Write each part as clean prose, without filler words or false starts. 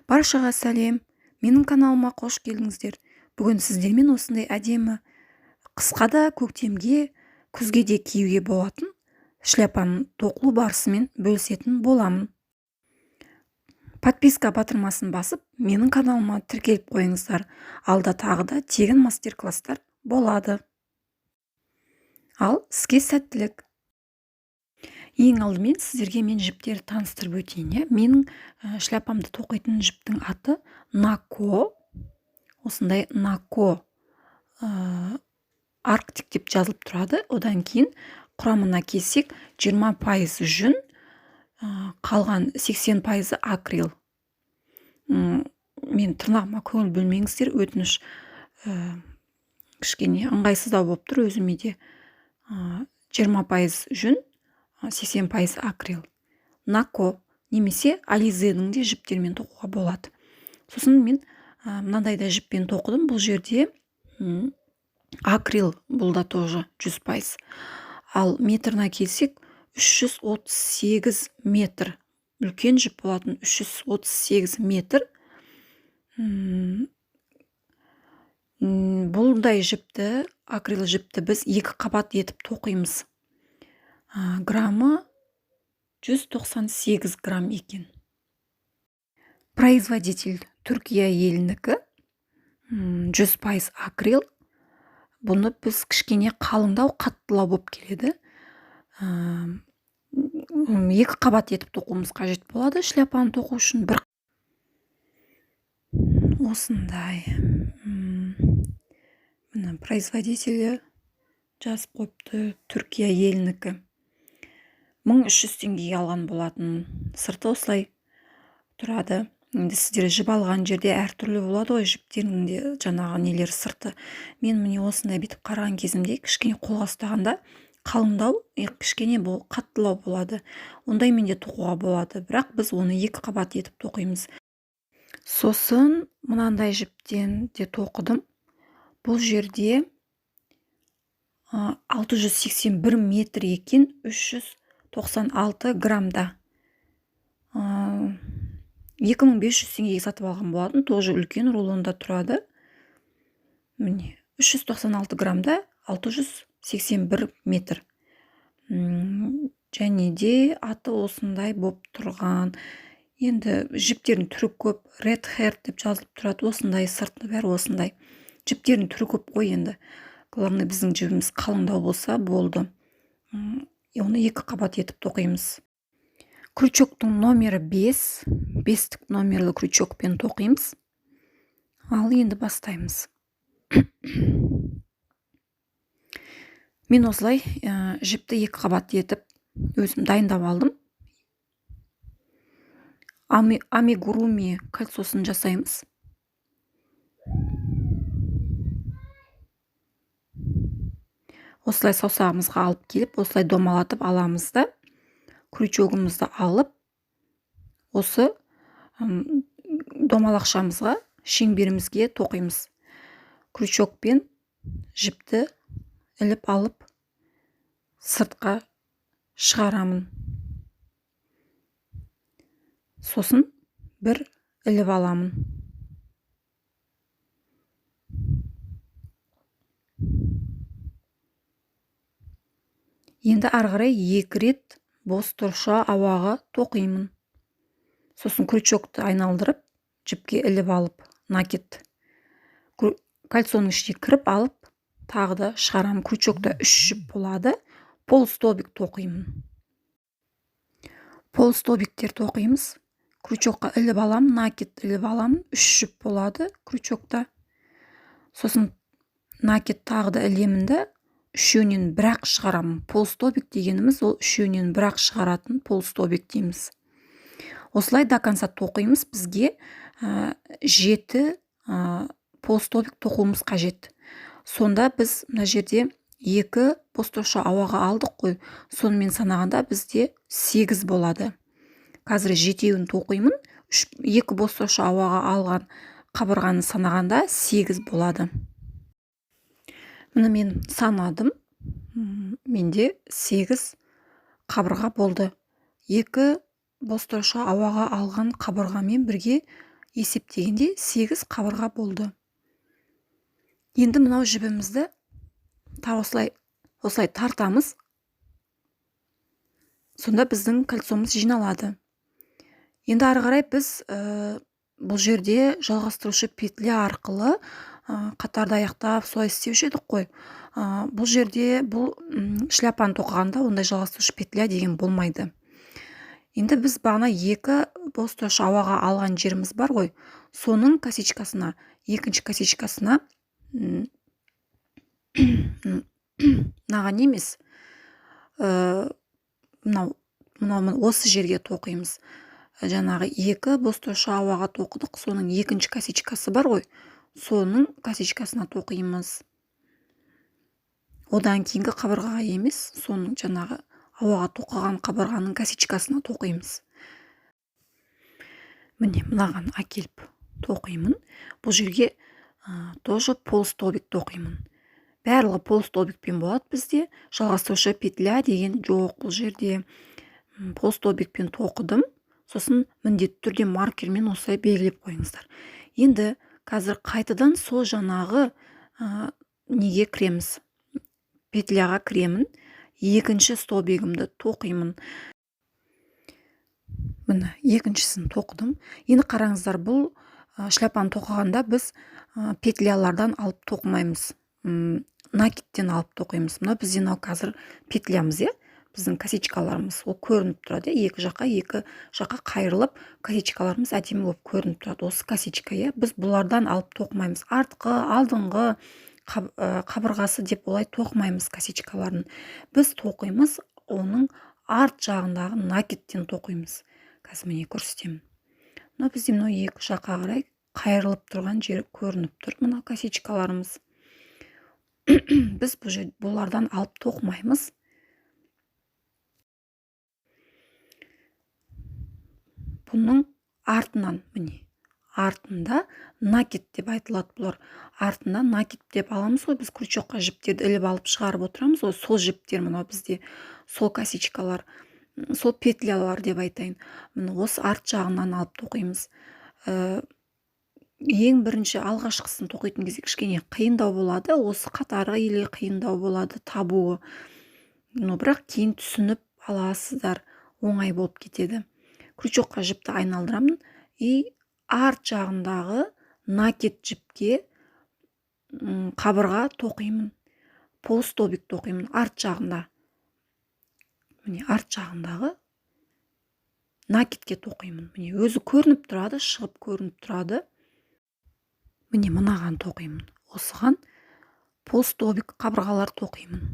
Баршаға сәлем. Менің каналыма қош келдіңіздер. Бүгін сіздермен осындай әдемі қысқа да көктемге, күзге де киюге болатын шляпаның тоқылу барысымен бөлісетін боламын. Подписка батырмасын басып, менің каналыма тіркеліп қойыңыздар. Алда тағы да тегін мастер-класстар болады. Ал сізге сәттілік. Ең алдымен сіздерге мен жіптерді таныстырып өтейін. Менің шляпамды тоқитын жіптің аты Нако. Осындай Нако Арктик деп жазылып тұрады. Одан кейін құрамына келсек 20% жүн, қалған 80% акрил. Мен тырнағыма көңіл бөлмеңіздер, өтініш кішкене ыңғайсыздау болып тұр өзіме де. 20% жүн, 80% акрил. Нако немесе Ализенің де жіптермен тоқуға болады. Сосын мен мынандайда жіппен тоқыдым. Бұл жерде акрил, бұл да тоже 100%. Ал метріне келсек 338 метр. Үлкен жіп болатын 338 метр. Бұлдай жіпті, акрил жіпті біз 2 қабат етіп тоқимыз. Граммы 198 грамм екен. Производитель Түркия елінікі, 100% акрил. Бұны біз кішкене қалыңдау, қаттылау болып келеді. 2 қабат етіп тоқуымыз қажет болады шляпаны тоқу үшін. Осындай. Мына производителі жазып қойыпты, Түркия елінікі. 1300 теңгеге алған болатын. Сырты осылай тұрады. Енді сіздер жіп алған жерде әртүрлі болады ғой, жіптерінің де жаңағы нелер сырты. Мен міне осындай бітіп қараған кезімде кішкене қолға ұстағанда қалыңдау, кішкене бұл қаттылау болады. Ондай менде тоқуға болады, бірақ біз оны 2 қабат етіп тоқимыз. Сосын мынандай жіптен де тоқыдым. Бұл жерде 681 метр екен, 396 граммда. 2500 теңгеге сатып алған болатын, тоже үлкен рулонда тұрады. Міне, 396 граммда 681 метр. Және де аты осындай болып тұрған. Енді жіптердің түрі көп, Red Hair деп жазылып тұрады, осындай сырты бәрі осындай. Жіптердің түрі көп қой енді. Главное, біздің жібіміз қалыңдау болса болды. Оны 2 қабат етіп тоқимыз. Крючоктың номері 5. 5-тік номерлі крючокпен тоқимыз. Ал енді бастаймыз. Мен осылай жіпті 2 қабат етіп өзім дайындап алдым. Амигуруми кольцосын жасаймыз. Осылай саусағымызға алып келіп, осылай домалатып аламыз да, крючогымызды алып, осы домалақшамызға, шеңберімізге тоқимыз. Крючокпен жіпті іліп алып, сыртқа шығарамын. Сосын бір іліп аламын. Енді арғырай 2 рет бос тұрша ауаға тоқимын. Сосын крючокты айналдырып, жіпке іліп алып, накет. Кольцоның ішіне кіріп алып, тағы да шығарамын. Крючокта 3 жіп болады. Полстолбик тоқимын. Полстолбиктер тоқимыз. Крючокқа іліп алам, накет іліп алам. 3 жіп болады крючокта. Сосын накет тағы да ілемін де, үшеуінен бірақ шығарамын. Полстолбик дегеніміз ол үшеуінен бірақ шығаратын полстолбик дейміз. Осылай до конца тоқимыз. Бізге 7 полстолбик тоқуымыз қажет. Сонда біз мына жерде 2 бос-тұрша ауаға алдық қой. Сонымен санағанда бізде 8 болады. Қазір 7-еуін тоқимын. 2 бос-тұрша ауаға алған қабырғаны санағанда 8 болады. Мұны мен санадым. Менде 8 қабырға болды. 2 бос тұрша ауаға алған қабырғамен бірге есептегенде 8 қабырға болды. Енді мынау жібімізді осылай тартамыз. Сонда біздің кольцомыз жиналады. Енді ары қарай біз бұл жерде жалғастырушы петля арқылы қатарды аяқтап солай істеуші едік қой. Бұл жерде шляпаны тоқығанда ондай жалғастырушы петля деген болмайды. Енді біз бағана 2 бос-тош ауаға алған жеріміз бар ғой. Соның косичкасына, екінші косичкасына мынаған емес, мынау осы жерге тоқимыз. Жаңағы 2 бос-тош ауаға тоқыдық, соның екінші косичкасы бар ғой. Соның косичкасына тоқимыз. Одан кейінгі қабырғаға емес, соның жаңағы ауаға тоқыған қабырғаның косичкасына тоқимыз. Міне, мынаған әкеліп тоқимын. Бұл жерге тоже полстолбик тоқимын. Барлығы полстолбикпен болады бізде. Жалғастырушы петля деген жоқ бұл жерде. Полстолбикпен тоқыдым. Сосын міндетті түрде маркермен осылай белгілеп қойыңыздар. Енді қазір қайтадан сол жаңағы неге кіреміз? Петляға кіремін. Екінші столбигімді тоқимын. Міне, екіншісін тоқыдым. Енді қараңыздар, бұл шляпаны тоқығанда біз петлялардан алып тоқымаймыз. Накидтен алып тоқимыз. Мына бізден қазір петлямыз, біздің косичкаларымыз. Ол көрініп тұрады. Екі жаққа қайырылып, косичкаларымыз әдемі болып көрініп тұрады. Осы косичка, біз бұлардан алып тоқымаймыз. Артқы, алдыңғы қабырғасы деп олай тоқымаймыз косичкаларын. Біз тоқимыз, оның арт жағындағы накидтен тоқимыз. Қазір міне көрсетемін. Мына бізде екі жаққа қарай қайырылып тұрған жері көрініп тұр. Мына косичкаларымыз. Біз бұлардан алып тоқымаймыз. Бұның артынан, міне, артында накид деп айтылады бұлар. Артында накид деп аламыз ғой, біз крючокқа жіптерді іліп алып шығарып отырамыз ғой, сол жіптер мынау бізде, сол косичкалар, сол петлялар деп айтайын. Міне осы арт жағынан алып тоқимыз. Ең бірінші алғашқысын тоқитын кезде кішкене қиындау болады, осы қатары или қиындау болады табуы. Бірақ кейін түсініп аласыздар, оңай болып кетеді. Крючокқа жіпті айналдырамын и арт жағындағы накид жіпке қабырға тоқимын. Полстолбик тоқимын арт жағында. Міне, арт жағындағы накидке тоқимын. Міне, өзі көрініп тұрады, шығып көрініп тұрады. Міне, мынаған тоқимын. Осыған полстолбик қабырғалар тоқимын.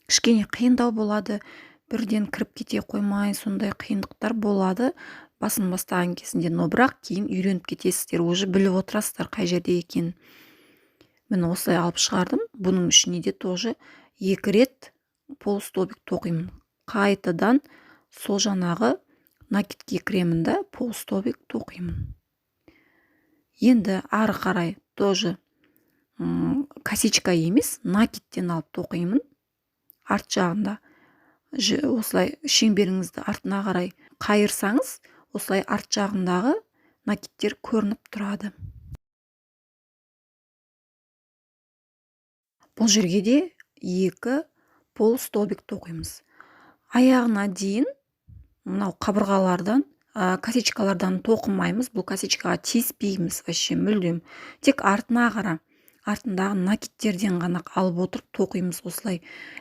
Кішкене қиындау болады, бірден кіріп кете қоймай, сондай қиындықтар болады басын бастаған кезінде, но бірақ кейін үйреніп кетесіздер, уже біліп отырасыздар қай жерде екен. Мен осылай алып шығардым. Бұның ішіне де тоже 2 рет полстолбик тоқимын. Қайтадан сол жаңағы накидке кіремін да полстолбик тоқимын. Енді ары қарай тоже косичка емес, накидтен алып тоқимын. Арт жағында осылай шеңберіңізді артына қарай қайырсаңыз, осылай арт жағындағы накидтер көрініп тұрады. Бұл жерге де 2 полстолбик тоқимыз. Аяғына дейін мынау қабырғалардан, косичкалардан тоқымаймыз. Бұл косичкаға тиіспейміз вообще мүлдем. Тек артына қара. Артындағы накидтерден ғана алып отырып тоқимыз осылай.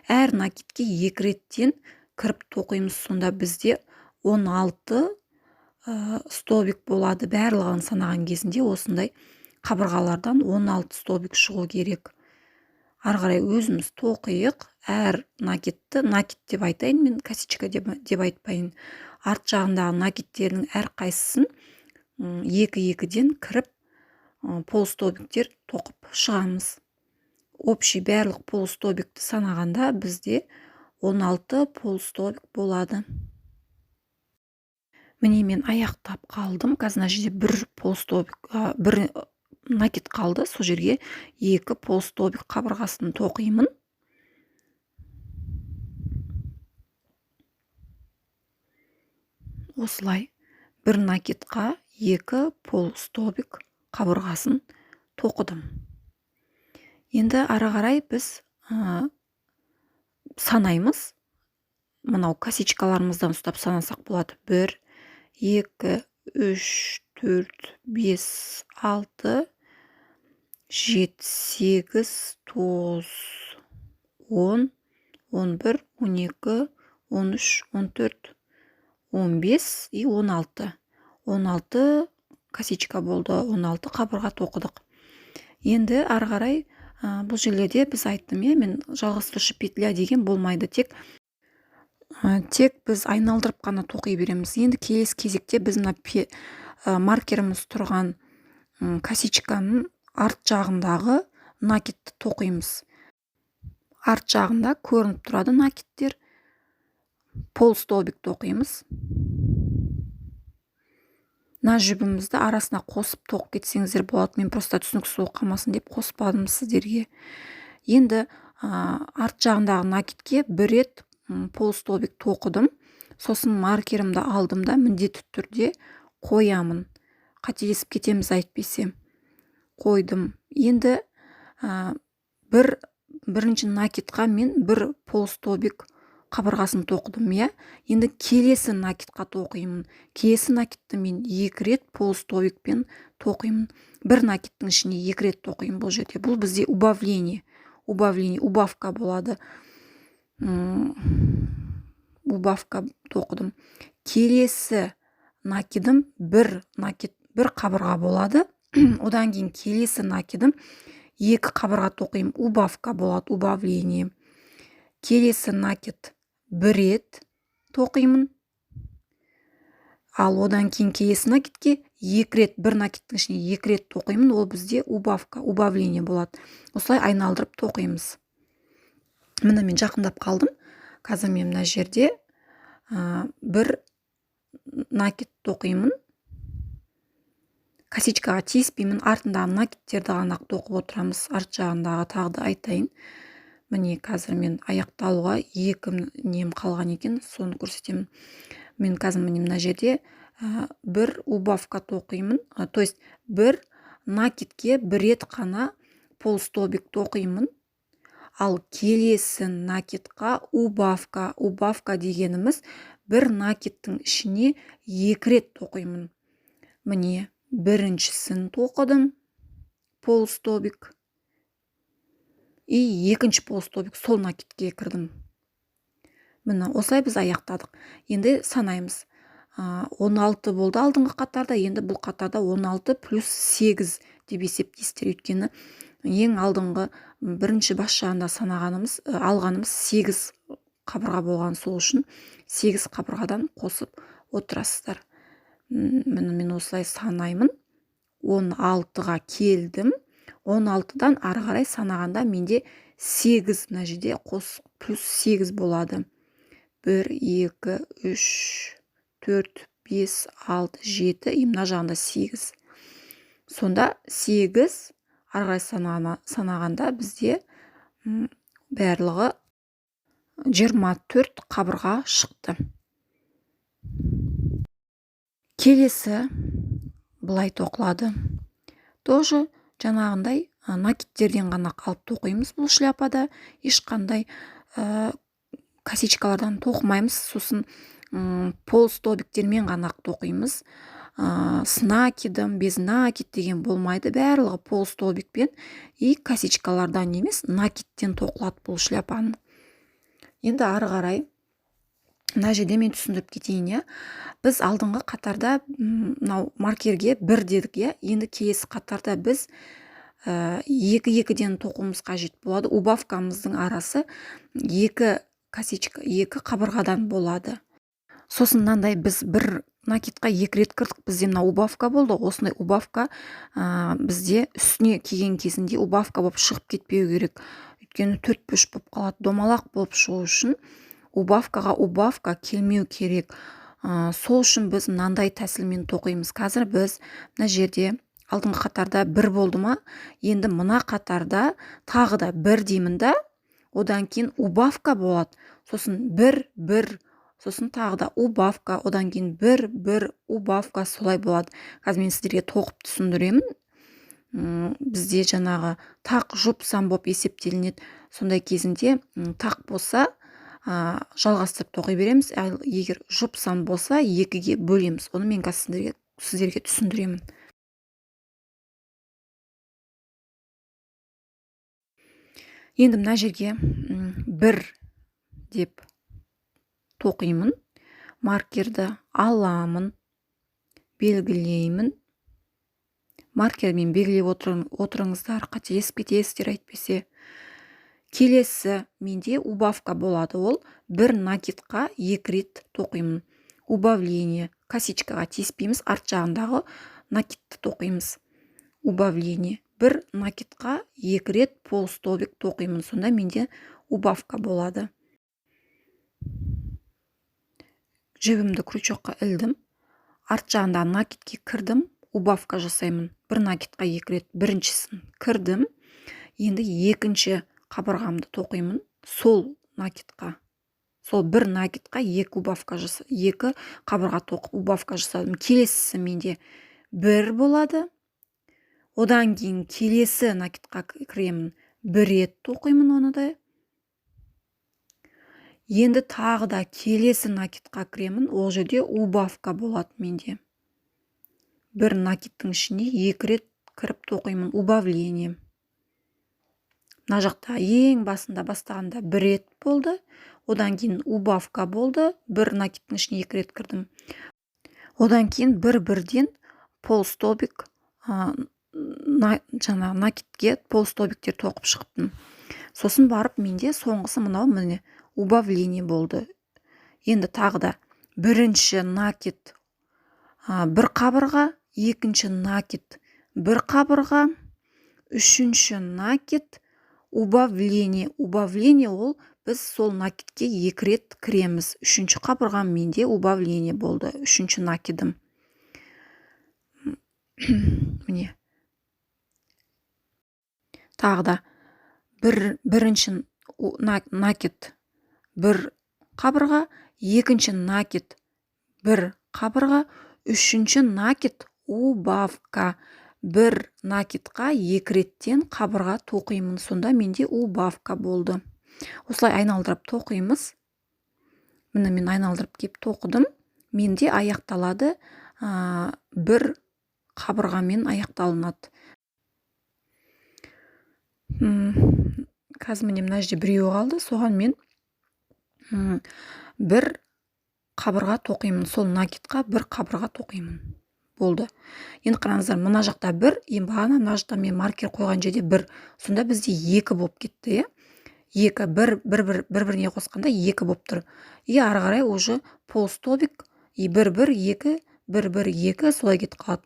Әр накидке 2 реттен кіріп тоқимыз. Сонда бізде 16 столбик болады. Барлығын санаған кезінде осындай қабырғалардан 16 столбик шығу керек. Ары қарай өзіміз тоқиық. Әр накидті, накид деп айтайын, мен косичка деп айтпайын. Арт жағындағы накидтердің әр қайсысын 2-2-ден кіріп полстолбиктер тоқып шығамыз. Общий барлық полстолбикті санағанда бізде 16 полстолбик болады. Міне мен аяқтап қалдым. Қазір жерде бір накид қалды. Сол жерге 2 полстолбик қабырғасын тоқимын. Осылай бір накидқа 2 полустолбик қабырғасын тоқыдым. Енді ары қарай біз санаймыз. Мынау косичкаларымыздан ұстап санасақ болады. 1, 2, 3, 4, 5, 6, 7, 8, 9, 10, 11, 12, 13, 14, 15 и 16. 16 косичка болды, 16 қабырға тоқыдық. Енді ары қарай бұл жерлерде біз айттым, мен жалғастырушы петля деген болмайды, тек біз айналдырып қана тоқи береміз. Енді келесі кезекте біз маркеріміз тұрған косичканың арт жағындағы накидті тоқимыз. Арт жағында көрініп тұрады накидтер. Полустолбик тоқимыз. Жібімізді арасына қосып тоқып кетсеңіздер болады. Мен просто түсініксіз болып қалмасын деп қоспадым сіздерге. Енді арт жағындағы накидке бір рет полустолбик тоқыдым. Сосын маркерімді алдым да міндетті түрде қоямын. Қателесіп кетеміз айтпесем. Қойдым. Енді бірінші накидқа мен бір полустолбик қабырғасын тоқыдым, Енді келесі накидқа тоқимын. Келесі накидті мен 2 рет полустолбикпен тоқимын. Бір накидтің ішіне 2 рет тоқимын бұл жерде. Бұл бізде убавление, убавка болады. Убавка тоқыдым. Келесі накидім бір қабырға болады. Одан кейін келесі накидім 2 қабырға тоқимын. Убавка болады, убавление. Келесі накид 1 рет тоқимын. Ал одан кейін келесі накидке 2 рет, бір накидтің ішіне 2 рет тоқимын. Ол бізде убавка, убавление болады. Осылай айналдырып тоқимыз. Міне мен жақындап қалдым. Қазір мен мына жерде бір накид тоқимын. Косичкаға тиіспеймін. Артындағы накидтерді ғана тоқып отырамыз. Арт жағындағы тағы да айтайын. Міне қазір мен аяқталуға 2 нем қалған екен, соны көрсетемін. Мен қазір мына жерде бір убавка тоқимын. То есть бір накидке 1 рет қана полустолбик тоқимын. Ал келесі накидқа убавка. Убавка дегеніміз бір накидтің ішіне 2 рет тоқимын. Міне біріншісін тоқыдым, полустолбик. И екінші полустолбик сол накидке кірдім. Міне осылай біз аяқтадық. Енді санаймыз. 16 болды алдыңғы қатарда, енді бұл қатарда 16 плюс 8 деп есептейсіздер. Өйткені ең алдыңғы бірінші бас жағында алғанымыз 8 қабырға болған, сол үшін 8 қабырғадан қосып отырасыздар. Міне мен осылай санаймын. 16-ға келдім. 16-дан ары қарай санағанда менде 8 мына жерде плюс 8 болады. 1, 2, 3, 4, 5, 6, 7, мына жағында 8. Сонда 8 ары қарай санағанда бізде барлығы 24 қабырға шықты. Келесі былай тоқылады. Тоже жаңағындай накидтерден ғана қалып тоқимыз бұл шляпада. Ешқандай косичкалардан тоқымаймыз. Сосын полустолбиктермен ғана тоқимыз. С накидом, без накид деген болмайды. Барлығы полустолбикпен и косичкалардан емес, накидтен тоқылады бұл шляпаны. Енді ары қарай мына жерде мен түсіндіріп кетейін, Біз алдыңғы қатарда маркерге 1 дедік, Енді келесі қатарда біз 2-2-ден тоқуымыз қажет болады. Убавкамыздың арасы 2 қабырғадан болады. Сосын мынандай біз бір накидқа 2 рет кірдік. Бізде мына убавка болды. Осындай убавка бізде үстіне киген кезінде убавка болып шығып кетпеу керек. Өйткені 4-5 болып қалады. Домалақ болып шығу үшін убавкаға убавка келмеу керек. Сол үшін біз мынандай тәсілмен тоқимыз. Қазір біз мына жерде алдыңғы қатарда 1 болды ма? Енді мына қатарда тағы да 1 деймін да, одан кейін убавка болады. Сосын 1 сосын тағы да убавка, одан кейін бір убавка, солай болады. Қазір мен сіздерге тоқып түсіндіремін. Бізде жаңағы тақ жұп сан болып есептелінеді. Сондай кезінде тақ болса жалғастырып тоқи береміз. Ал егер жұп сан болса 2-ге бөлеміз. Оны мен қазір сіздерге түсіндіремін. Енді мына жерге бір деп тоқимын. Маркерді аламын, белгілеймін. Маркермен белгілеп отырыңыздар, қателесіп кетесіздер әйтпесе. Келесі менде убавка болады, ол бір накидқа 2 рет тоқимын. Убавление, косичкаға тиіспейміз, арт жағындағы накидті тоқимыз. Убавление, бір накидқа 2 рет полстолбик тоқимын, сонда менде убавка болады. Жібімді крючокқа ілдім, арт жағындағы накидке кірдім, убавка жасаймын. Бір накидқа 2 рет біріншісін кірдім, енді екінші қабырғамды тоқимын, сол накидқа. Сол бір накидқа 2 қабырға тоқып убавка жасадым. Келесісі менде 1 болады. Одан кейін келесі накидқа кіремін, 1 рет тоқимын оны да. Енді тағы да келесі накидқа кіремін, ол жерде убавка болады менде. Бір накидтің ішіне 2 рет кіріп тоқимын, убавление. Мына жақта ең басында бастағанда 1 рет болды, одан кейін убавка болды, бір накидтің ішіне 2 рет кірдім. Одан кейін бір-бірден полстолбик, жаңағы накидке полстолбиктер тоқып шығыптым. Сосын барып менде соңғысы мынау міне убавление болды. Енді тағы да бірінші накид 1 қабырға, екінші накид 1 қабырға, үшінші накид убавление. Убавление ол біз сол накидке 2 рет кіреміз. Үшінші қабырға менде убавление болды, үшінші накидым. Міне. Тағы да бірінші накид 1 қабырға, екінші накид 1 қабырға, үшінші накид убавка. 1 накидқа 2 реттен қабырға тоқимын, сонда менде убавка болды. Осылай айналдырып тоқимыз. Міне мен айналдырып кеп тоқыдым. Менде аяқталады, 1 қабырғамен аяқталынады. Қазір міне мына жерде біреуі қалды, соған мен 1 қабырға тоқимын, сол накидқа 1 қабырға тоқимын. Болды. Енді қараңыздар, мына жақта 1, бағана мына жақта мен маркер қойған жерде 1. Сонда бізде 2 болып кетті, 2, бір-біріне қосқанда 2 болып тұр. Ары қарай уже полстолбик, 1-1-2, 1-1-2 солай кетіп қалады.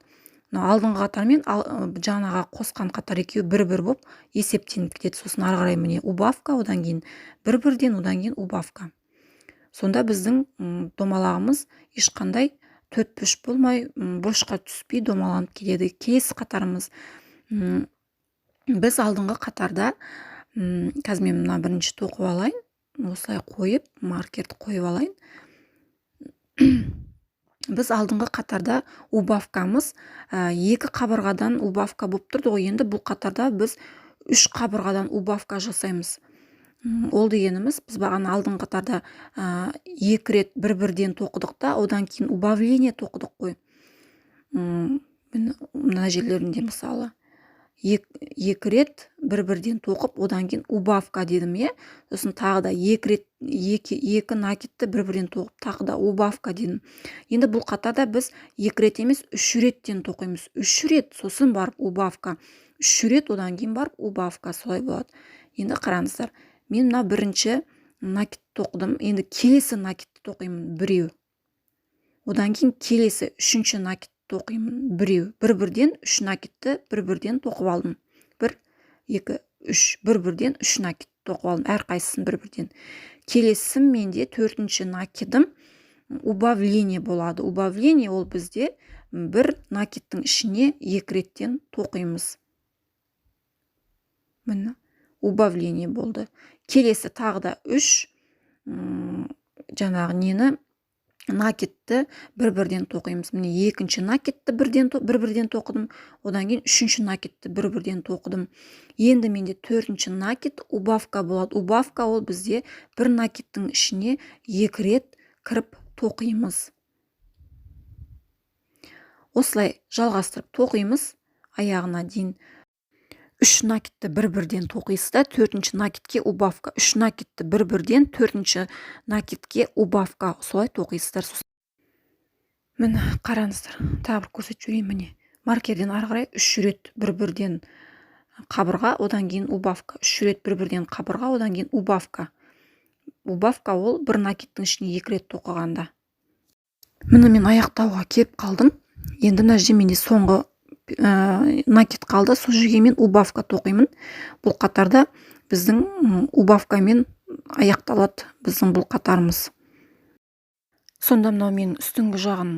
Алдыңғы қатар мен жаңаға қосқан қатар екеуі 1-1 болып есептеніп кетеді. Сосын ары қарай міне убавка, одан кейін 1-1-ден, одан кейін убавка. Сонда біздің домалағымыз ешқандай 4-3 болмай, бошқа түспей домаланып келеді. Келесі қатарымыз, біз алдыңғы қатарда, қазір мен мына бірінші тоқып алайын, осылай қойып, маркерді қойып алайын. Біз алдыңғы қатарда убавкамыз 2 қабырғадан убавка болып тұрды ғой, енді бұл қатарда біз 3 қабырғадан убавка жасаймыз. Ол дегеніміз, біз бағана алдыңғы қатарда 2 рет бір-бірден тоқыдық та, одан кейін убавление тоқыдық қой. Мына жерлерінде мысалы 2 рет бір-бірден тоқып, одан кейін убавка дедім, сосын тағы да 2 рет 2 накидті бір-бірден тоқып, тағы да убавка дедім. Енді бұл қатарда біз 2 рет емес 3 реттен тоқимыз. 3 рет, сосын барып убавка, 3 рет, одан кейін барып убавка, солай болады. Енді қараңыздар, мен мына бірінші накид тоқыдым, енді келесі накидті тоқимын, біреу. Одан кейін келесі үшінші накид тоқимын, біреу. Бір-бірден 3 накидті бір-бірден тоқып алдым. 1, 2, 3, бір-бірден 3 накид тоқып алдым, әрқайсысын бір-бірден. Келесі менде 4-ші накидым убавление болады. Убавление ол бізде 1 накидтің ішіне 2 реттен тоқимыз. Міне, убавление болды. Келесі тағы да 3 жаңағы нені накидті бір-бірден тоқимыз. Міне екінші накидті бір-бірден тоқыдым. Одан кейін үшінші накидті бір-бірден тоқыдым. Енді менде төртінші накид убавка болады. Убавка ол бізде бір накидтің ішіне екі рет кіріп тоқимыз. Осылай жалғастырып тоқимыз аяғына дейін. Үш накидті бір-бірден тоқисыз да, төртінші накидке убавка. Үш накидті бір-бірден төртінші накидке убавка. Солай тоқисыздар. Міне қараңыздар, тағы бір көрсетіп жіберейін. Міне маркерден ары қарай үш рет бір-бірден қабырға, одан кейін убавка. Үш рет бір-бірден қабырға, одан кейін убавка. Убавка ол бір накидтің ішіне екі рет тоқығанда. Міне мен аяқтауға келіп қалдым. Енді мына жерде менде соңғы накид қалды. Сол жерге мен убавка тоқимын. Бұл қатарда біздің убавкамен аяқталады біздің бұл қатарымыз. Сонда мынау мен үстіңгі жағын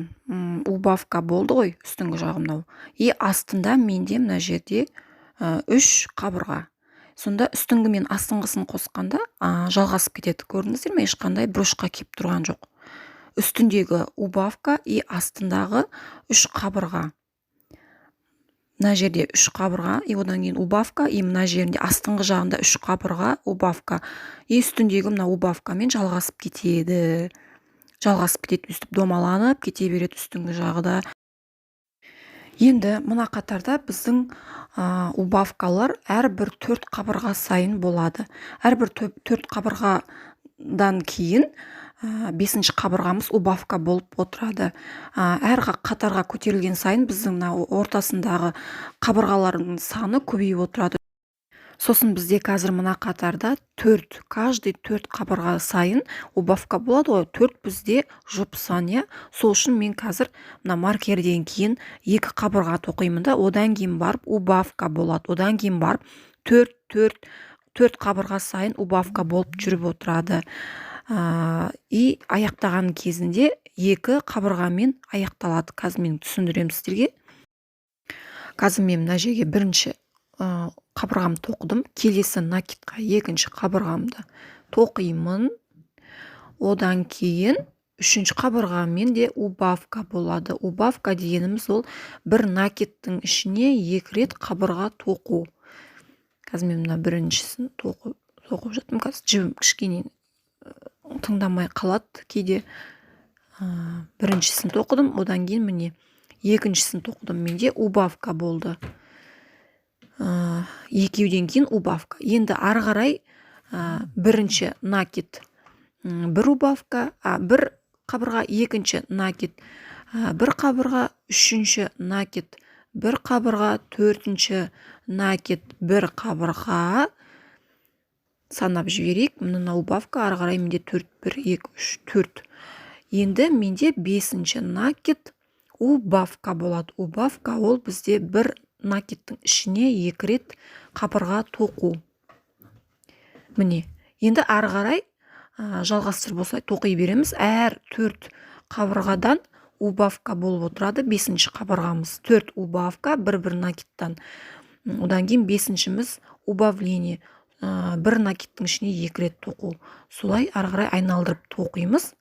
убавка болды ғой, үстіңгі жағы мынау. И астында менде мына жерде үш қабырға. Сонда үстіңгі мен астыңғысын қосқанда жалғасып кетеді. Көрдіңіздер ме? Ешқандай бұрышқа кеп тұрған жоқ. Үстіндегі убавка и астындағы үш қабырға. Мына жерде үш қабырға, и одан кейін убавка, и мына жерінде астыңғы жағында үш қабырға, убавка. И үстіндегі мына убавкамен жалғасып кетеді. Үстіп домаланып кете береді үстіңгі жағы да. Енді мына қатарда біздің убавкалар әрбір төрт қабырға сайын болады. Әрбір төрт қабырғадан кейін бесінші қабырғамыз убавка болып отырады. Әр қатарға көтерілген сайын біздің ортасындағы қабырғалардың саны көбейіп отырады. Сосын бізде қазір мына қатарда каждый төрт қабырға сайын убавка болады ғой. Төрт бізде жұпсан, иә. Сол үшін мен қазір мына маркерден кейін екі қабырға тоқимын да, одан кейін барып убавка болады. Одан кейін барып төрт қабырға сайын убавка болып жүріп отырады. И аяқтаған кезінде екі қабырғамен аяқталады. Қазір мен түсіндірем сіздерге. Қазір мен мына жерге бірінші қабырғамды тоқыдым. Келесі накидқа екінші қабырғамды тоқимын. Одан кейін үшінші қабырғамен де убавка болады. Убавка дегеніміз ол бір накидтің ішіне екі рет қабырға тоқу. Қазір мен мына біріншісін тоқып жаттым. Қазір жібім кішкене тыңдамай қалады кейде. Біріншісін тоқыдым, одан кейін міне екіншісін тоқыдым. Менде убавка болды. Екеуден кейін убавка. Енді ары қарай бірінші накид бір убавка, бір қабырға, екінші накид бір қабырға, үшінші накид бір қабырға, төртінші накид бір қабырға. Санап жіберейік. Мына убавка ары қарай менде 4, 1, 2, 3, 4. Енді менде бесінші накид убавка болады. Убавка ол бізде бір накидтің ішіне екі рет қабырға тоқу. Міне, енді ары қарай жалғастырып осылай тоқи береміз. Әр төрт қабырғадан убавка болып отырады. Бесінші қабырғамыз 4 убавка, бір накидтан. Одан кейін бесіншіміз убавление. Бір накидтің ішіне екі рет тоқу. Солай ары қарай айналдырып тоқимыз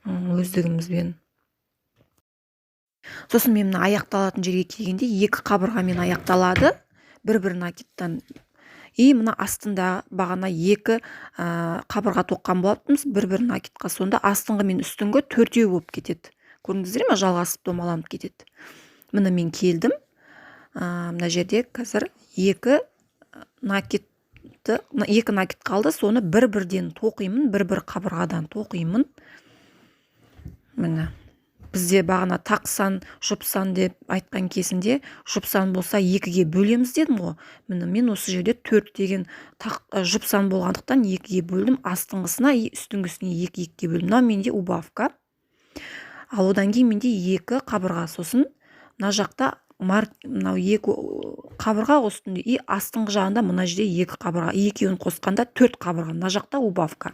өздігімізбен. Сосын мен аяқталатын жерге келгенде екі қабырғамен аяқталады. Бір накидтан. И мына астында бағана екі қабырға тоққан болатынбыз бір накидқа. Сонда астыңғы мен үстіңгі төртеу болып кетеді. Көрдіңіздер ме? Жалғасып домаланып кетеді. Міне мен келдім. Мына жерде қазір екі накид қалды. Соны бір-бірден тоқимын. Бір қабырғадан тоқимын. Міне. Бізде бағана тақсан, жұпсан деп айтқан кезінде, жұпсан болса екіге бөлеміз дедім ғой. Міне мен осы жерде 4 деген жұпсан болғандықтан екіге бөлдім. Астыңғысына, үстіңгісіне екі-екіге бөлдім. Мына менде убавка. Ал одан кейін менде екі қабырға. Сосын мына жақта мынау екі қабырға үстінде, и астыңғы жағында мына жерде екі қабырға. Екеуін қосқанда 4 қабырға. Мына жақта убавка.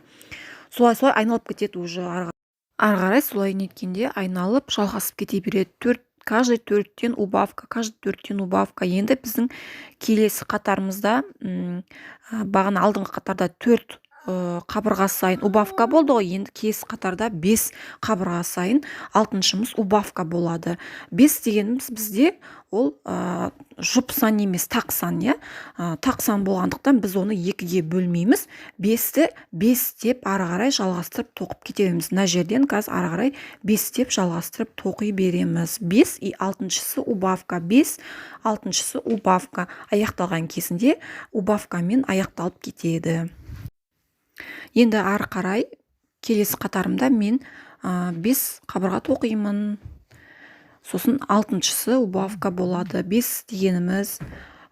Солай айналып кетеді уже ары қарай. Солай неткенде айналып жалғасып кете береді. Каждый төрттен убавка, каждый төрттен убавка. Енді біздің келесі қатарымызда бағана алдыңғы қатарда 4 қабырға сайын убавка болды ғой, енді келесі қатарда 5 қабырға сайын 6-шымыз убавка болады. 5 дегеніміз бізде ол жұп сан емес, тақ сан, иә. Тақ сан болғандықтан біз оны 2-ге бөлмейміз. 5-ті 5 деп ары қарай жалғастырып тоқып кетеміз. Мына жерден қазір ары қарай 5 деп жалғастырып тоқи береміз. 5 и 6-шысы убавка, 5, 6-шысы убавка. Аяқталған кезінде убавкамен аяқталып кетеді. Енді ары қарай келесі қатарымда мен 5 қабырға тоқимын. Сосын 6-шысы убавка болады. 5 дегеніміз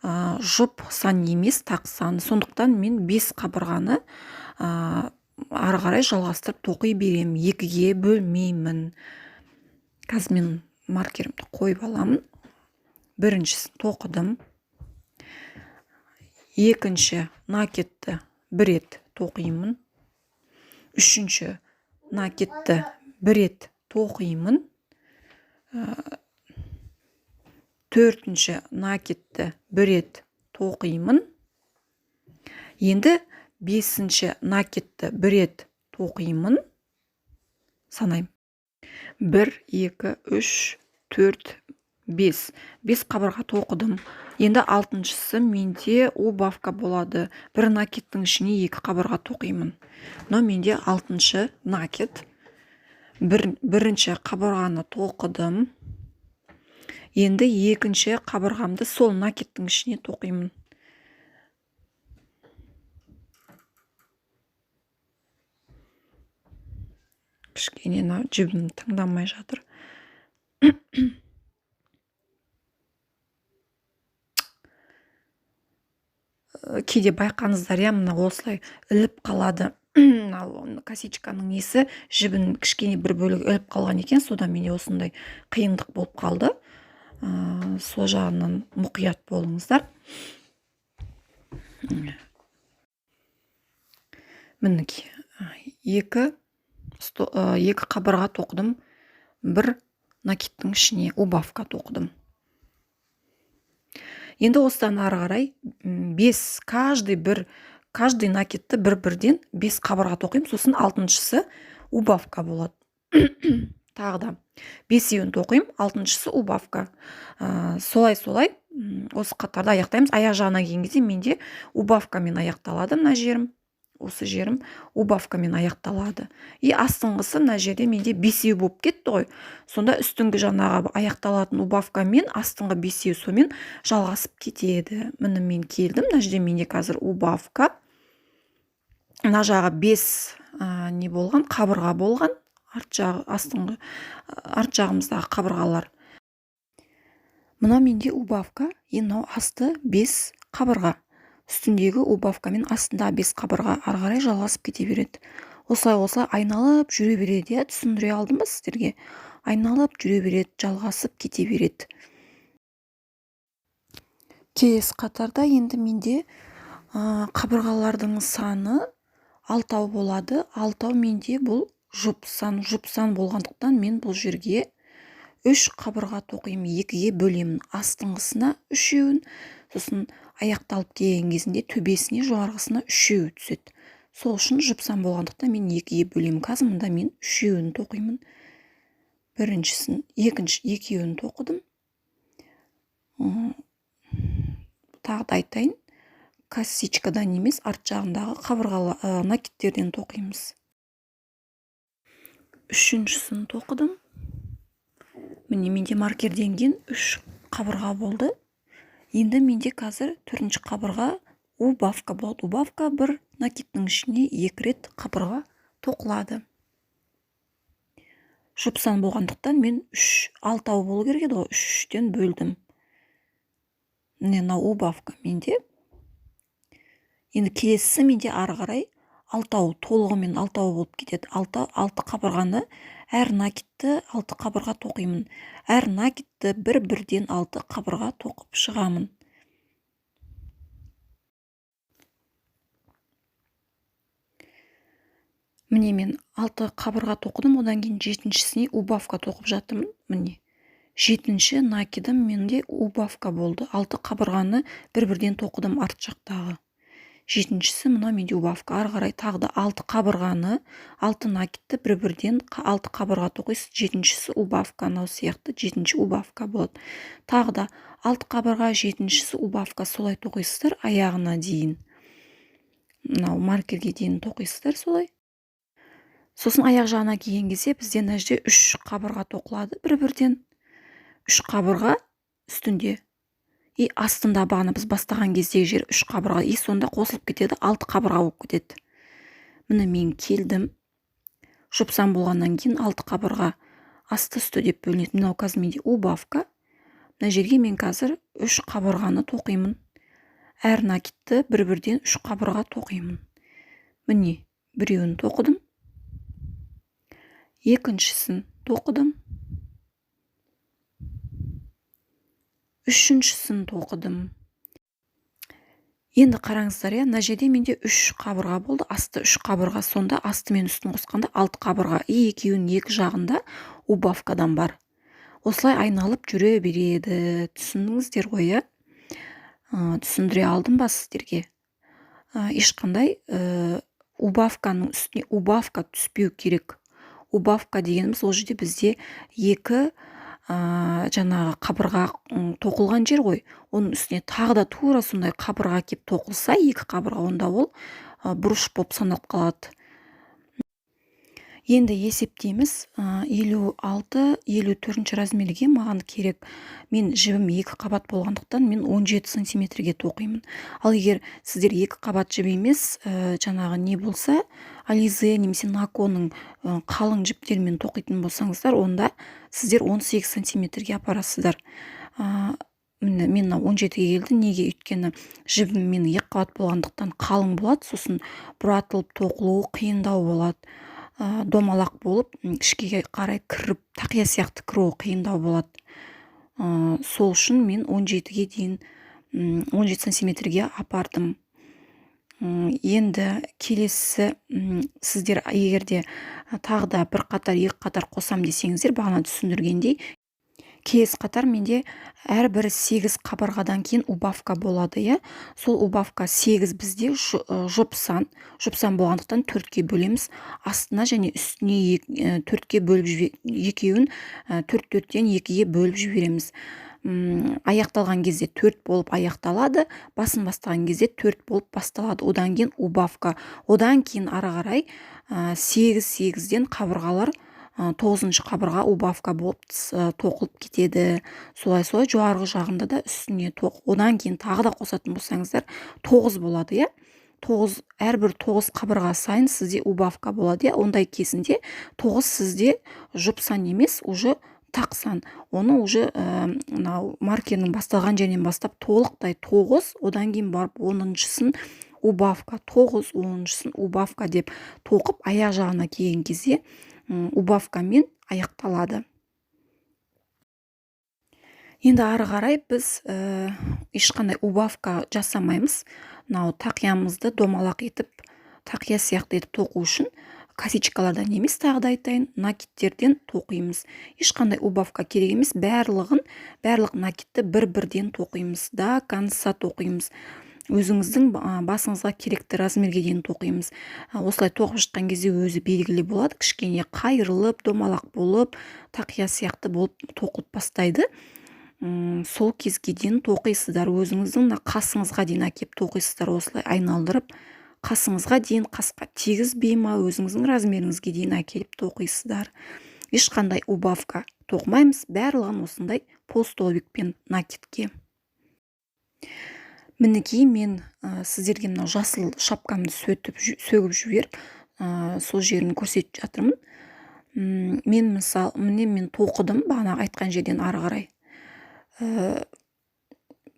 жұп сан емес, тақ сан. Сондықтан мен 5 қабырғаны ары қарай жалғастырып тоқи беремін. 2-ге бөлмеймін. Қазір мен маркерімді қойып аламын. Біріншісін тоқыдым. Екінші накетті бір рет тоқимын. Үшінші накетті бір рет тоқимын. Төртінші накетті бір рет тоқимын. Енді 5-ші накетті бір рет тоқимын. Санайым. 1, 2, 3, 4, 5. 5 қабырға тоқыдым. Енді 6-шысы менде убавка болады. Бір накеттің ішіне 2 қабырға тоқимын. Но менде 6-шы накет. Бірінші қабырғаны тоқыдым. Енді 2-ші қабырғамды сол накеттің ішіне тоқимын. Кішкене жібім таңдамай жатыр. Кейде байқаңыздар, иә, мына осылай іліп қалады. Косичканың несі, жібін кішкене бір бөлігі іліп қалған екен, содан менде осындай қиындық болып қалды. Сол жағынан мұқият болыңыздар. Мінекей, 2 қабырға тоқыдым. Бір накеттің ішіне убавка тоқыдым. Енді осыдан ары қарай 5, каждый накетті бір-бірден 5 қабырға тоқимын. Сосын 6-шысы убавка болады. Тағы да 5-еуін тоқимын, 6-шысы убавка. Солай осы қатарда аяқтаймыз. Аяқ жағына келген кезде менде убавкамен аяқталады. Мына жерім, осы жерім убавкамен аяқталады. И астыңғысы мына жерде менде 5-еу болып кетті ғой. Сонда үстіңгі жаңағы аяқталатын убавкамен астыңғы 5-еу сомен жалғасып кетеді. Міне мен келдім. Мына жерде менде қазір убавка. Мына жағы 5 не болған, қабырға болған. Арт жағымыздағы қабырғалар. Мына менде убавка, енді асты 5 қабырға. Үстіндегі убавкамен астында 5 қабырға ары қарай жалғасып кете береді. Осылай айналып жүре береді. Түсіндіре алдым ба сіздерге? Айналып жүре береді, жалғасып кете береді. Келесі қатарда енді менде қабырғалардың саны 6 болады. 6 менде бұл жұп сан болғандықтан мен бұл жерге 3 қабырға тоқимын, 2-ге бөлемін. Астыңғысына 3-еуін, сосын аяқталып келген кезінде төбесіне, жоғарғысына 3-еуі түседі. Сол үшін жұп сан болғандықтан мен 2-ге бөлемін. Қазір мұнда мен 3-еуін тоқимын. Біріншісін, 2-еуін тоқыдым. Тағы да айтайын, косичкадан емес, арт жағындағы қабырға накеттерден тоқимыз. 3-шісін тоқыдым. Міне менде маркерденген 3 қабырға болды. Енді менде қазір 4-ші қабырға убавка болады. Убавка бір накеттің ішіне 2 рет қабырға тоқылады. Жұп сан болғандықтан мен 6 болу керек еді ғой, 3-тен бөлдім. Мына убавка менде. Енді келесі менде ары қарай 6 толығымен 6 болып кетеді. 6 қабырғаны әр накетті 6 қабырға тоқимын. Әр накетті бір-бірден 6 қабырға тоқып шығамын. Міне мен 6 қабырға тоқыдым, одан кейін 7-шісіне убавка тоқып жатырмын. Міне 7-ші накетім менде убавка болды. 6 қабырғаны бір-бірден тоқыдым арт жақтағы. жетіншісі мына менде убавка. Ары қарай тағы да 6 қабырғаны, 6 накидті бір-бірден 6 қабырға тоқисыз. Жетіншісі убавка, анау сияқты жетінші убавка болады. Тағы да 6 қабырға, жетіншісі убавка, солай тоқисыздар аяғына дейін. Мынау маркерге дейін тоқисыздар солай. Сосын аяқ жағына келген кезде бізде мына жерде 3 қабырға тоқылады бір-бірден. 3 қабырға үстінде. И астында бағана біз бастаған кездегі жер 3 қабырға. И сонда қосылып кетеді, 6 қабырға болып кетеді. Міне мен келдім. Жұпсам болғаннан кейін 6 қабырға асты үсті деп бөлінеді. Мынау қазір менде убавка. Мына жерге мен қазір 3 қабырғаны тоқимын. Әр накидті бір-бірден 3 қабырға тоқимын. Міне, біреуін тоқыдым. Екіншісін тоқыдым. Үшіншісін тоқыдым. Енді қараңыздар, мына жерде менде 3 қабырға болды. Асты 3 қабырға, сонда асты мен үстін қосқанда 6 қабырға. И екеуінің екі жағында убавкадан бар. Осылай айналып жүре береді. Түсіндіңіздер ғой, түсіндіре алдым ба сіздерге? Ешқандай убавканың үстіне убавка түспеу керек. Убавка дегеніміз ол жерде бізде екі жаңағы қабырға тоқылған жер ғой. Оның үстіне тағы да тура сондай қабырға кеп тоқылса, екі қабырға, онда ол бұрыш болып саналып қалады. Енді есептейміз. 56-54 размерге маған керек. Мен жібім 2 қабат болғандықтан мен 17 сантиметрге тоқимын. Ал егер сіздер 2 қабат жіп емес, жаңағы не болса, Ализе немесе Наконың қалың жіптермен тоқитын болсаңыздар, онда сіздер 18 сантиметрге апарасыздар. Мен 17-ге келді. Неге? Өйткені жібім мен 2 қабат болғандықтан қалың болады, сосын бұратылып тоқылуы қиындау болады. Домалақ болып, ішкеге қарай кіріп, тақия сияқты кіруі қиындау болады. Сол үшін мен 17-ге дейін 17 сантиметрге апардым. Енді келесі, сіздер егерде тағы да бір қатар, екі қатар қосам десеңіздер, бағана түсіндіргендей, келесі қатар менде әрбір 8 қабырғадан кейін убавка болады. Сол убавка 8 бізде жұпсан болғандықтан 4-ке бөлеміз. Астына және үстіне 4-ке бөліп екеуін 4-4-тен 2-ге бөліп жібереміз. Аяқталған кезде 4 болып аяқталады, басын бастаған кезде 4 болып басталады. Одан кейін убавка. Одан кейін ары қарай 8-8-ден қабырғалар 9-шы қабырға убавка болып тоқылып кетеді. Солай жоғарғы жағында да үстіне тоқ. Одан кейін тағы да қосатын болсаңыздар 9 болады. Әрбір 9 қабырға сайын сізде убавка болады. Ондай кезінде 9 сізде жұпсан емес, уже тақсан. Оны уже маркерінің басталған жерінен бастап толықтай 9, одан кейін барып 10-шысын убавка, 9, 10-шысын убавка деп тоқып, аяқ жағына келген кезде убавкамен аяқталады. Енді ары қарай біз ешқандай убавка жасамаймыз. Тақиямызды домалақ етіп, тақия сияқты етіп тоқу үшін косичкалардан емес, тағы да айтайын, накидтерден тоқимыз. Ешқандай убавка керек емес, барлық накидті бір-бірден тоқимыз. До конца тоқимыз. Өзіңіздің басыңызға керекті размерге дейін тоқимыз. Осылай тоқып жатқан кезде өзі белгілі болады. Кішкене қайырылып, домалақ болып, тақия сияқты болып тоқылып бастайды. Сол кезге дейін тоқисыздар. Өзіңіздің қасыңызға дейін әкеп тоқисыздар. Осылай айналдырып, қасыңызға дейін, қасқа тигізбей ма, өзіңіздің размеріңізге дейін әкеліп тоқисыздар. Ешқандай убавка тоқымаймыз. Барлығын осындай полстолбикпен накидке. Мінекей мен сіздерге мынау жасыл шапкамды сөгіп жіберіп, сол жерін көрсетіп жатырмын. Мен тоқыдым, бағана айтқан жерден ары қарай.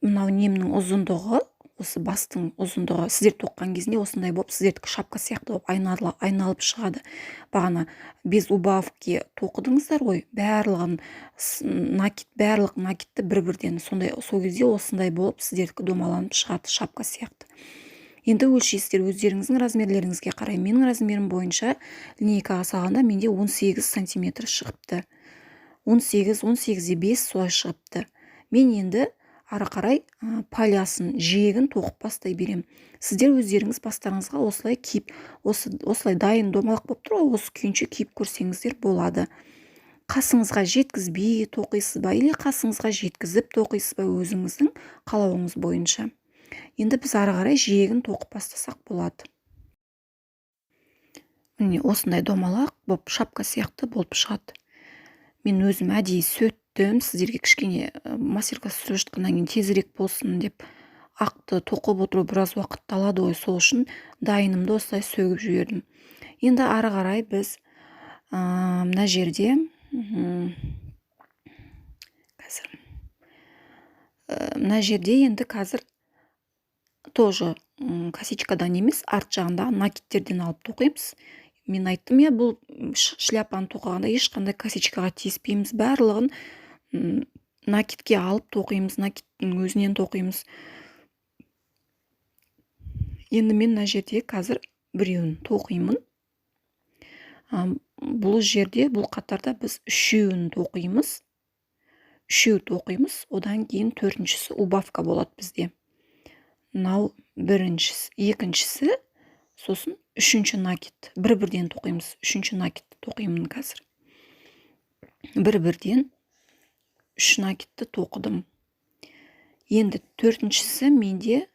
Мынау немнің ұзындығы, осы бастың ұзындығы, сіздер тоққан кезінде осындай болып, сіздердікі шапка сияқты болып айналып шығады. Бағана без убавки тоқыдыңыздар ғой, барлық накидті бір-бірден, сол кезде осындай болып, сіздердікі домаланып шығады, шапка сияқты. Енді өлшейсіздер өздеріңіздің размерлеріңізге қарай. Менің размерім бойынша линейкаға салғанда менде 18 сантиметр шығыпты. 18-5 солай шығыпты. Мен енді ары қарай палясын, жиегін тоқып бастай берем. Сіздер өздеріңіз бастарыңызға осылай киіп, осылай дайын домалақ болып тұр ғой, осы күйінше киіп көрсеңіздер болады. Қасыңызға жеткізбей тоқисыз ба, или қасыңызға жеткізіп тоқисыз ба, өзіңіздің қалауыңыз бойынша. Енді біз ары қарай жиегін тоқып бастасақ болады. Міне осындай домалақ болып шапка сияқты болып шығады. Мен өзім әдейі сөйттім, сіздерге кішкене мастер-класс түсіріп жатқаннан кейін тезірек болсын деп, ақты тоқып отыру біраз уақытты алады ғой, сол үшін дайынымды осылай сөгіп жібердім. Енді ары қарай біз мына жерде енді қазір тоже косичкадан емес, арт жағында накидтерден алып тоқимыз. Мен айттым, бұл шляпаны тоқығанда ешқандай косичкаға тиіспейміз, барлығын накидке алып тоқимыз, накидтің өзінен тоқимыз. Енді мен мына жерде қазір біреуін тоқимын. Бұл жерде, бұл қатарда біз үшеуін тоқимыз. Үшеу тоқимыз, одан кейін төртіншісі убавка болады бізде. Мынау біріншісі, екіншісі, сосын үшінші накид. Бір-бірден тоқимыз. Үшінші накидті тоқимын қазір. Бір-бірден үш накидті тоқыдым. Енді төртіншісі менде,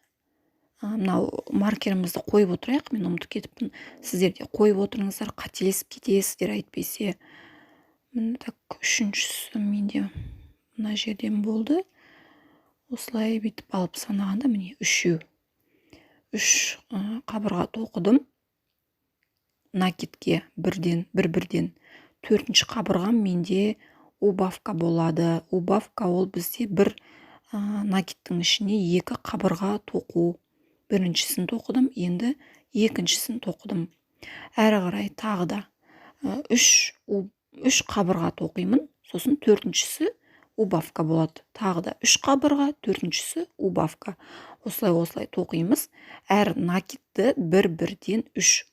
мынау маркерімізді қойып отырайық, мен ұмытып кетіппін. Сіздер де қойып отырыңыздар, қателесіп кетесіздер әйтпесе. Үшіншісі менде мына жерден болды. Осылай бүйтіп алып санағанда міне үшеу. Үш қабырға тоқыдым. Накидке бір-бірден. Төртінші қабырғам менде убавка болады. Убавка ол бізде бір накидтің ішіне екі қабырға тоқу. Біріншісін тоқыдым, енді екіншісін тоқыдым. Әрі қарай тағы да үш қабырға тоқимын, сосын төртіншісі убавка болады. Тағы да үш қабырға, төртіншісі убавка. Осылай тоқимыз. Әр накидті бір-бірден үш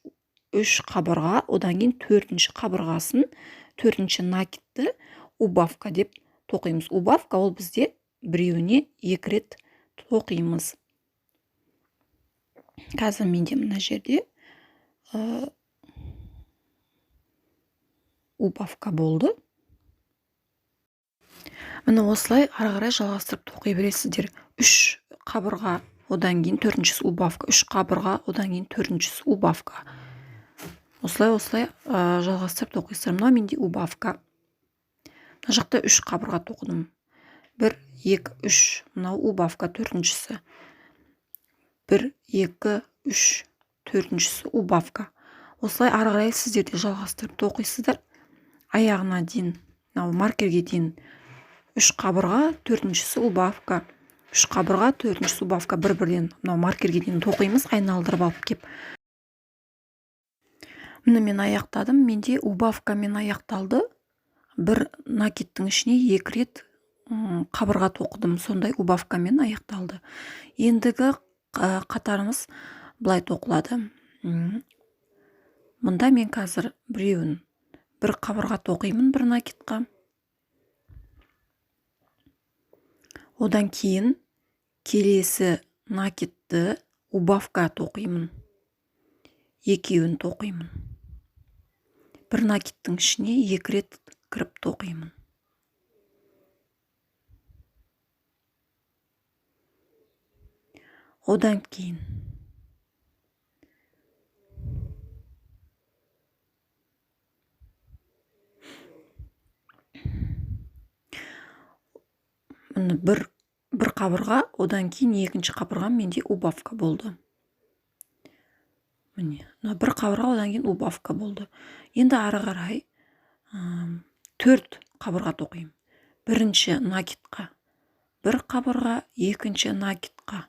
қабырға, одан кейін төртінші қабырғасын, төртінші накидті убавка деп тоқимыз. Убавка ол бізде біреуіне екі рет тоқимыз. Қазір менде мына жерде убавка болды. Міне осылай ары қарай жалғастырып тоқи бересіздер. Үш қабырға, одан кейін төртіншісі убавка. Үш қабырға, одан кейін төртіншісі убавка. Осылай жалғастырып тоқисыздар. Мына менде убавка. Мына жақта үш қабырға тоқыдым. 1, 2, 3. Мынау убавка, төртіншісі. 1, 2, 3. Төртіншісі убавка. Осылай ары қарай сіздер де жалғастырып тоқисыздар. Аяғына дейін, мынау маркерге дейін үш қабырға, төртіншісі убавка. Үш қабырға, төртіншісі убавка. Бір-бірден мынау маркерге дейін тоқимыз, айналдырып алып кеп. Міне мен аяқтадым. Менде убавкамен аяқталды. Бір накидтің ішіне екі рет қабырға тоқыдым. Сондай убавкамен аяқталды. Ендігі қатарымыз былай тоқылады. Мұнда мен қазір біреуін бір қабырға тоқимын бір накидқа. Одан кейін келесі накидті убавка тоқимын. Екеуін тоқимын. Бір накидтің ішіне екі рет кіріп тоқимын. Одан кейін бір қабырға, одан кейін екінші қабырға менде убавка болды. Міне, бір қабырға, одан кейін убавка болды. Енді ары қарай 4 қабырға тоқимын. Бірінші накидқа бір қабырға, екінші накидқа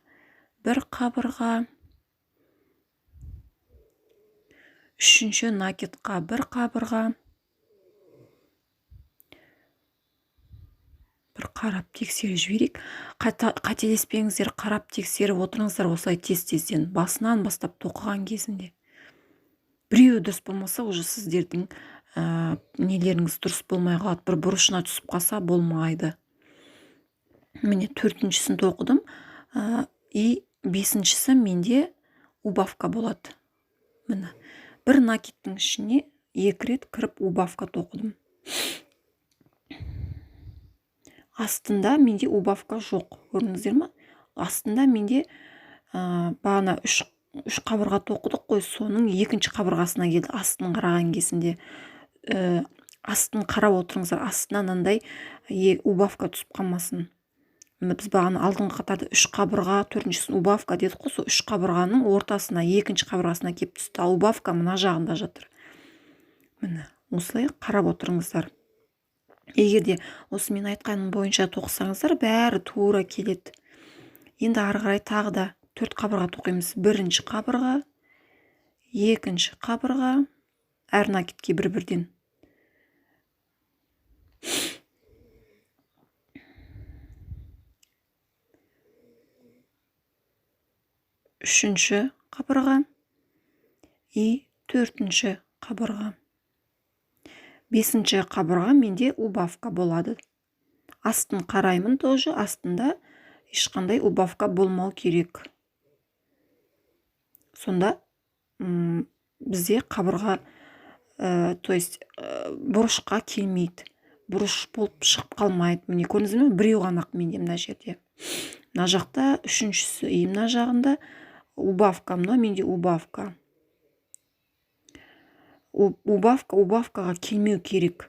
бір қабырға, үшінші накидқа бір қабырға. Бір қарап тексеріп жіберейік. Қателеспеңіздер, қарап тексеріп отырыңыздар осылай тез-тезден, басынан бастап тоқыған кезінде. Біреуі дұрыс болмаса, уже сіздердің нелеріңіз дұрыс болмай қалады. Бір бұрышына түсіп қалса болмайды. міне төртіншісін тоқыдым. И бесіншісі менде убавка болады. Міне бір накидтің ішіне 2 рет кіріп убавка тоқыдым. Астында менде убавка жоқ. Көрдіңіздер ме? Астында менде бағана 3 қабырға тоқыдық қой, соның екінші қабырғасына келді. Астын қараған кезінде астын қарап отырыңыздар, астына мынандай убавка түсіп қалмасын. Біз бағана алдыңғы қатарда 3 қабырға, төртіншісін убавка дедік қой, сол 3 қабырғаның ортасына, екінші қабырғасына келіп түсті. Ал убавка мына жағында жатыр. Міне осылай қарап отырыңыздар. Егер де осы мен айтқаным бойынша тоқсаңыздар, бәрі тура келеді. Енді ары қарай тағы да 4 қабырға тоқимыз. Бірінші қабырға, екінші қабырға, әр накидке бір-бірден. Үшінші қабырға и төртінші қабырға. Бесінші қабырға менде убавка болады. Астын қараймын тоже, астында ешқандай убавка болмау керек. Сонда бізде қабырға, то есть бұрышқа келмейді. Бұрыш болып шығып қалмайды. Міне көрдіңіздер ме? Біреу ғана менде мына жерде. Мына жақта үшіншісі, и мына жағында убавка, мына менде убавка. Убавкаға келмеу керек.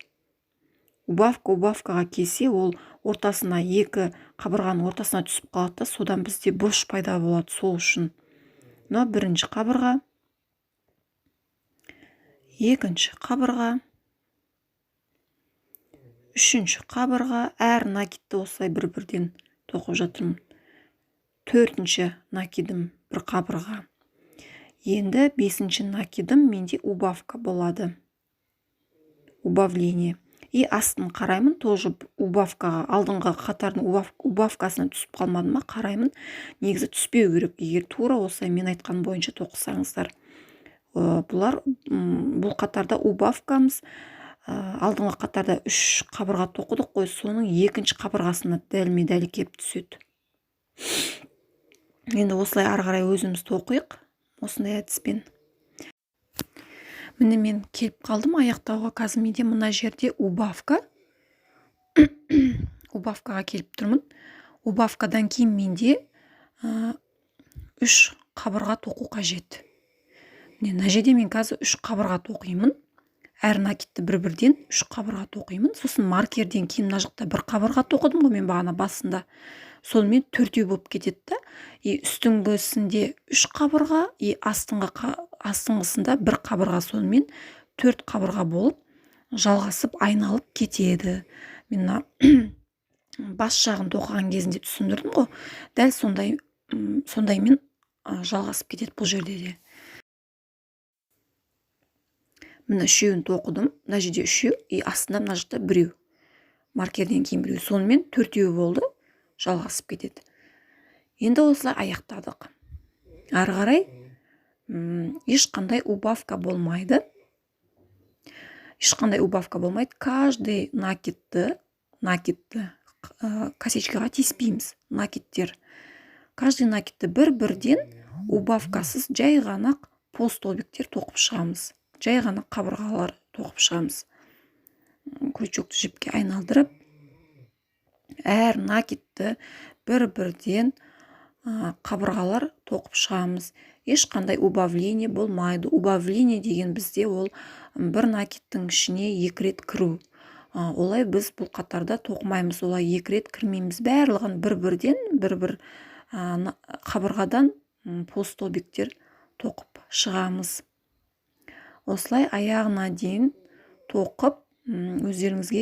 Убавкаға келсе, ол ортасына, 2 қабырғаның ортасына түсіп қалады, содан бізде бұрыш пайда болады. Сол үшін мына бірінші қабырға, екінші қабырға, үшінші қабырға, әр накидті осылай бір-бірден тоқып жатырмын. Төртінші накидім бір қабырға. Енді бесінші накидім менде убавка болады. Убавление. И астын қараймын, тоже убавкаға, алдыңғы қатардың убавкасына түсіп қалмады ма, қараймын. Негізі түспеу керек, егер тура осылай мен айтқан бойынша тоқысаңыздар. Бұл қатарда убавкамыз, алдыңғы қатарда 3 қабырға тоқыдық қой, соның екінші қабырғасына дәлме-дәл келіп түседі. Енді осылай ары қарай өзіміз тоқиық, осындай әдіспен. Міне мен келіп қалдым аяқтауға. Қазір менде мына жерде убавкаға келіп тұрмын. Убавкадан кейін менде 3 қабырға тоқу қажет. Мына жерде мен қазір 3 қабырға тоқимын. Әр накидті бір-бірден 3 қабырға тоқимын. Сосын маркерден кейін мына жақта 1 қабырға тоқыдым ғой мен бағана басында. Сонымен 4-еу болып кетеді. И үстіңгісінде 3 қабырға, и астыңғысында 1 қабырға, сонымен 4 қабырға болып жалғасып айналып кетеді. Мен бас жағын тоқыған кезінде түсіндірдім ғой. Дәл сондаймен жалғасып кетеді бұл жерде де. Міне 3-еуін тоқыдым. Мына жерде 3-еу, и астында мына жақта 1-еу. Маркерден кейін 1-еу. Сонымен 4-еу болды. Жалғасып кетеді. Енді осылай аяқтадық. Ары қарай ешқандай убавка болмайды. Каждый накидті косичкаға тиіспейміз. Накидтер. Каждый накидті бір-бірден убавкасыз жай ғана полстолбиктер тоқып шығамыз. Жай ғана қабырғалар тоқып шығамыз. Крючокты жіпке айналдырып, әр накидті бір-бірден қабырғалар тоқып шығамыз. Ешқандай убавление болмайды. Убавление деген бізде ол бір накидтің ішіне 2 рет кіру. Олай біз бұл қатарда тоқымаймыз. Олай 2 рет кірмейміз. Барлығын бір-бір қабырғадан полстолбиктер тоқып шығамыз. Осылай аяғына дейін тоқып, өздеріңізге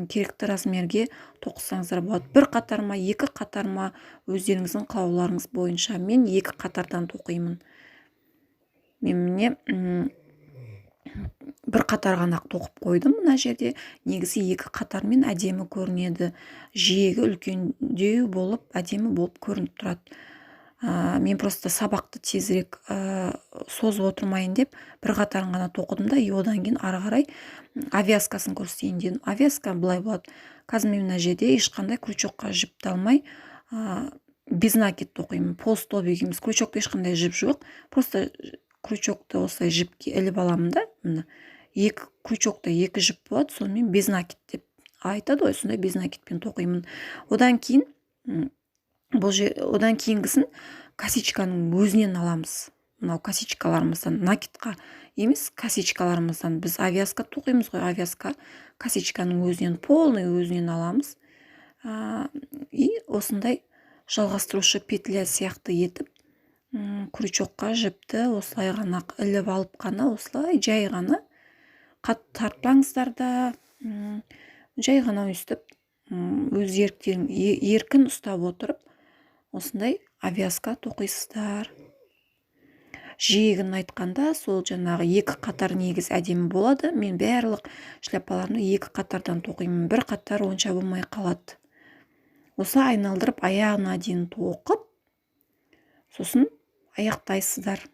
керекті размерге тоқысаңыздар болады. 1 қатар ма, 2 қатар ма, өздеріңіздің қалауларыңыз бойынша. Мен 2 қатардан тоқимын. Мен міне 1 қатар ғана тоқып қойдым мына жерде. Негізі 2 қатармен әдемі көрінеді. Жиегі үлкендеу болып, әдемі болып көрініп тұрады. Мен просто сабақты тезірек созып отырмайын деп бір қатарын ғана тоқыдым да, одан кейін ары қарай авязкасын көрсетейін дедім. Авязка былай болады. Қазір мен мына жерде ешқандай крючокқа жіпті алмай без накид тоқимын. Полстолбик емес, крючокта ешқандай жіп жоқ. Просто крючокты осылай жіпке іліп аламын да, міне екі крючокта екі жіп болады, сонымен без накид деп айтады ғой, сондай без накидпен тоқимын. Одан кейін одан кейінгісін косичканың өзінен аламыз. Мынау косичкаларымыздан, накидқа емес, косичкаларымыздан біз авязка тоқимыз ғой, авязка косичканың өзінен, полный өзінен аламыз. И осындай жалғастырушы петля сияқты етіп крючокқа жіпті осылай ғана іліп алып қана, осылай жай ғана қатты тартпаңыздар да, жай ғана өстіп өз еркін ұстап отырып осындай авязка тоқисыздар. Жиегін айтқанда, сол жаңағы екі қатар негіз әдемі болады. Мен барлық шляпаларымды екі қатардан тоқимын, бір қатар онша болмай қалады. Осы айналдырып аяғына дейін тоқып, сосын аяқтайсыздар.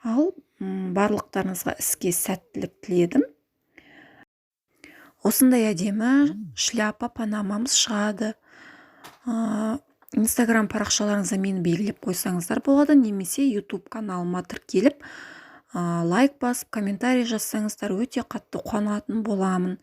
Ал барлықтарыңызға іске сәттілік тіледім. Осындай әдемі шляпа панамамыз шығады. Инстаграм парақшаларыңызда мені белгілеп қойсаңыздар болады, немесе YouTube каналыма тіркеліп лайк басып, комментарий жазсаңыздар өте қатты қуанатын боламын.